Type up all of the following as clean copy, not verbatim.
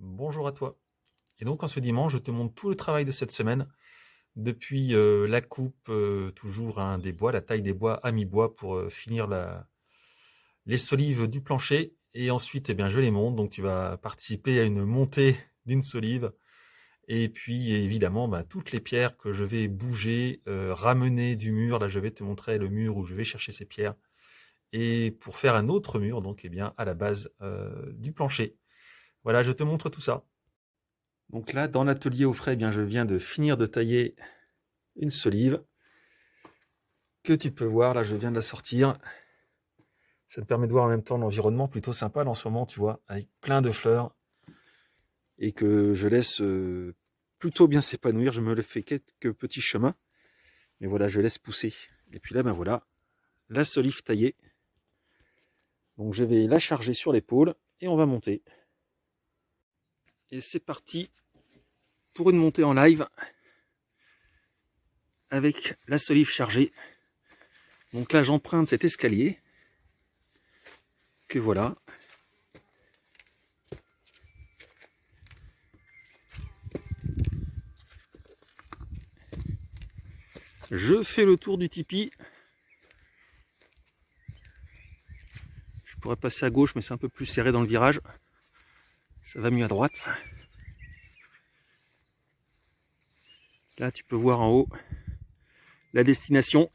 Bonjour à toi. Et donc en ce dimanche, je te montre tout le travail de cette semaine, depuis la coupe toujours hein, des bois, la taille des bois à mi-bois pour finir les solives du plancher. Et ensuite, eh bien, je les monte. Donc tu vas participer à une montée d'une solive. Et puis évidemment, bah, toutes les pierres que je vais bouger, ramener du mur. Là, je vais te montrer le mur où je vais chercher ces pierres. Et pour faire un autre mur, donc eh bien, à la base du plancher. Voilà, je te montre tout ça. Donc là, dans l'atelier au frais, eh bien, je viens de finir de tailler une solive que tu peux voir. Là, je viens de la sortir. Ça te permet de voir en même temps l'environnement plutôt sympa là, en ce moment, tu vois, avec plein de fleurs et que je laisse plutôt bien s'épanouir. Je me le fais quelques petits chemins, mais voilà, je laisse pousser. Et puis là, ben voilà, la solive taillée. Donc je vais la charger sur l'épaule et on va monter. Et c'est parti pour une montée en live avec la solive chargée. Donc là, j'emprunte cet escalier que voilà. Je fais le tour du tipi. Je pourrais passer à gauche, mais c'est un peu plus serré dans le virage. Ça va mieux à droite. Là, tu peux voir en haut la destination.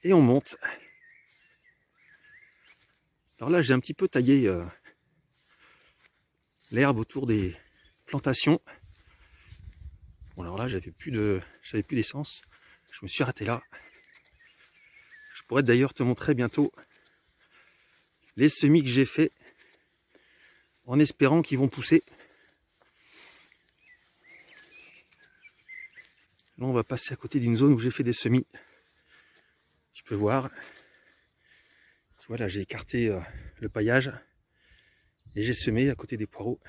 Et on monte. Alors là, j'ai un petit peu taillé l'herbe autour des plantations. Bon, alors là, j'avais plus d'essence. Je me suis arrêté là. Je pourrais d'ailleurs te montrer bientôt les semis que j'ai fait en espérant qu'ils vont pousser. Là, on va passer à côté d'une zone où j'ai fait des semis. Tu peux voir. Tu vois, là, j'ai écarté le paillage et j'ai semé à côté des poireaux.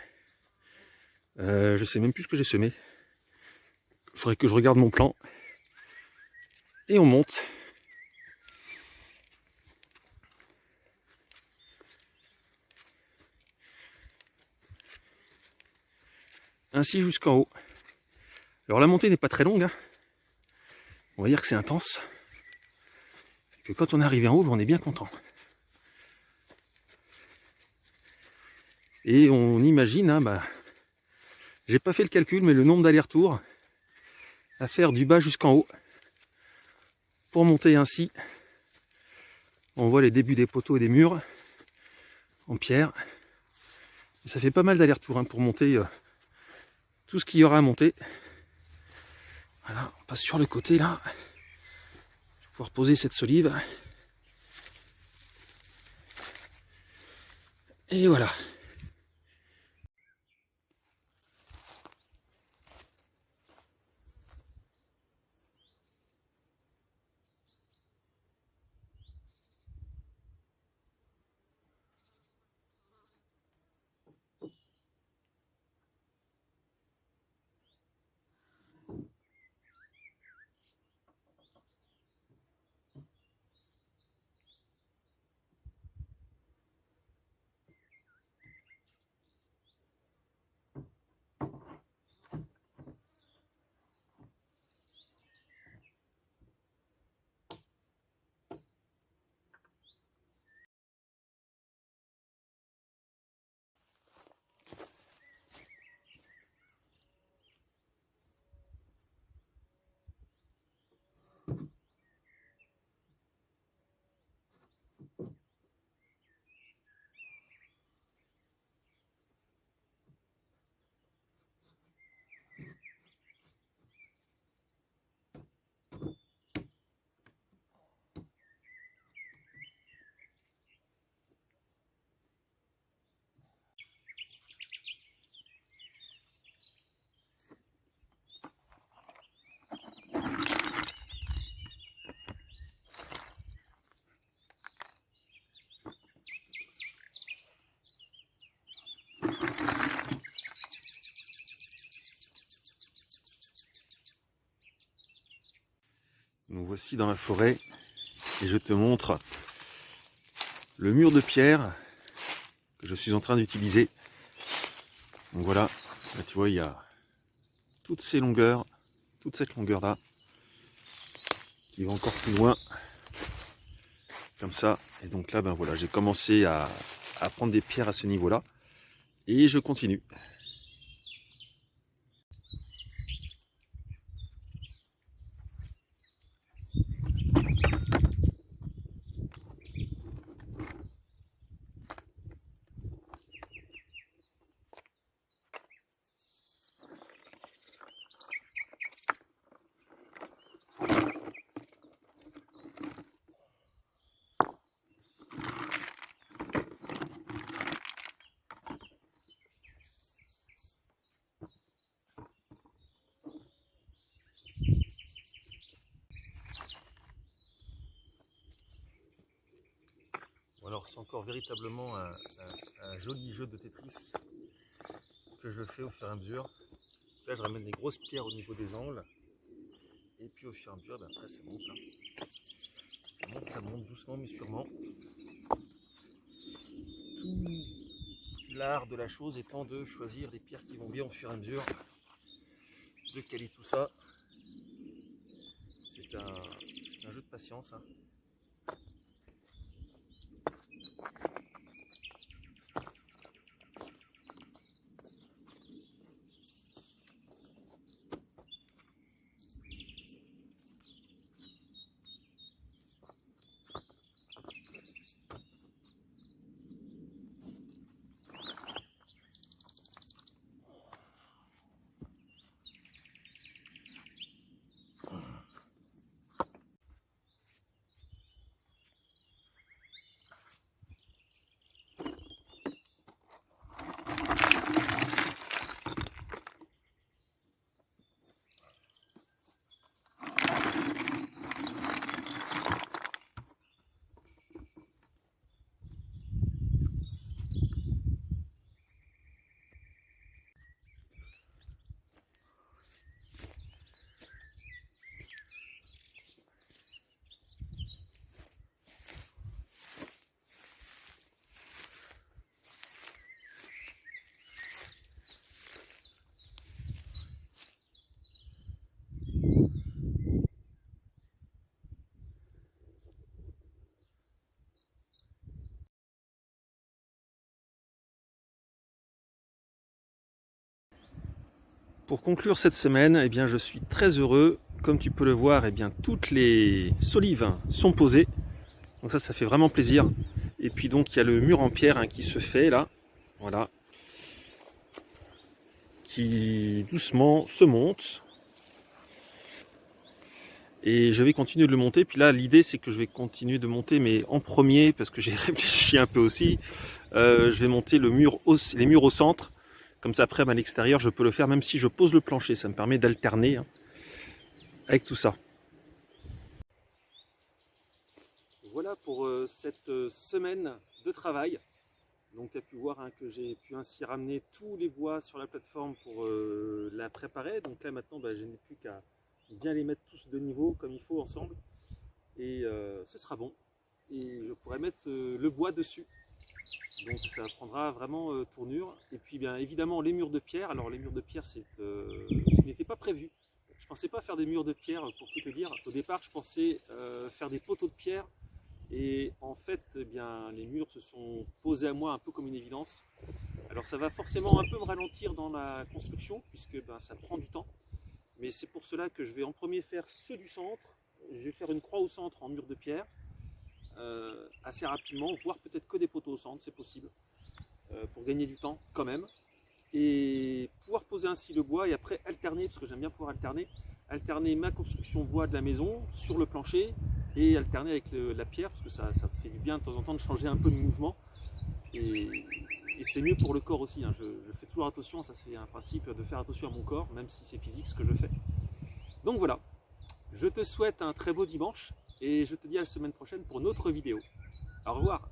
Je sais même plus ce que j'ai semé. Il faudrait que je regarde mon plan. Et on monte. Ainsi jusqu'en haut. Alors la montée n'est pas très longue. Hein. On va dire que c'est intense. Et que quand on est arrivé en haut, on est bien content. Et on imagine, hein, j'ai pas fait le calcul, mais le nombre d'allers-retours à faire du bas jusqu'en haut pour monter ainsi. On voit les débuts des poteaux et des murs en pierre. Et ça fait pas mal d'allers-retours hein, pour monter tout ce qu'il y aura à monter. Voilà, on passe sur le côté là. Je vais pouvoir poser cette solive. Et voilà. Nous voici dans la forêt et je te montre le mur de pierre que je suis en train d'utiliser Donc voilà, là tu vois, il y a toutes ces longueurs, toute cette longueur là, qui va encore plus loin, comme ça. Et donc là, ben voilà, j'ai commencé à prendre des pierres à ce niveau-là, et je continue. Alors c'est encore véritablement un joli jeu de Tetris que je fais au fur et à mesure. Là je ramène des grosses pierres au niveau des angles. Et puis au fur et à mesure, ben après ça monte. Ça monte doucement mais sûrement. Tout l'art de la chose étant de choisir les pierres qui vont bien au fur et à mesure. De caler tout ça. C'est un jeu de patience. Pour conclure cette semaine, eh bien, je suis très heureux. Comme tu peux le voir, eh bien, toutes les solives sont posées. Donc ça fait vraiment plaisir. Et puis donc il y a le mur en pierre qui se fait là. Voilà. Qui doucement se monte. Et je vais continuer de le monter. Puis là, l'idée c'est que je vais continuer de monter, mais en premier, parce que j'ai réfléchi un peu aussi, je vais monter les murs au centre. Comme ça, après, à l'extérieur, je peux le faire même si je pose le plancher. Ça me permet d'alterner avec tout ça. Voilà pour cette semaine de travail. Donc, tu as pu voir que j'ai pu ainsi ramener tous les bois sur la plateforme pour la préparer. Donc là, maintenant, je n'ai plus qu'à bien les mettre tous de niveau comme il faut ensemble. Et ce sera bon. Et je pourrai mettre le bois dessus. Donc ça prendra vraiment tournure. Et puis bien évidemment les murs de pierre. Alors les murs de pierre, ce n'était pas prévu. Je pensais pas faire des murs de pierre pour tout te dire. Au départ je pensais faire des poteaux de pierre. Et en fait bien, les murs se sont posés à moi un peu comme une évidence. Alors ça va forcément un peu me ralentir dans la construction puisque ça prend du temps. Mais c'est pour cela que je vais en premier faire ceux du centre. Je vais faire une croix au centre en mur de pierre. Assez rapidement, voire peut-être que des poteaux au centre, c'est possible, pour gagner du temps quand même, et pouvoir poser ainsi le bois et après alterner, parce que j'aime bien pouvoir alterner ma construction bois de la maison sur le plancher et alterner avec la pierre, parce que ça fait du bien de temps en temps de changer un peu de mouvement, et c'est mieux pour le corps aussi. Je fais toujours attention, ça c'est un principe de faire attention à mon corps, même si c'est physique ce que je fais. Donc voilà, je te souhaite un très beau dimanche et je te dis à la semaine prochaine pour une autre vidéo. Au revoir.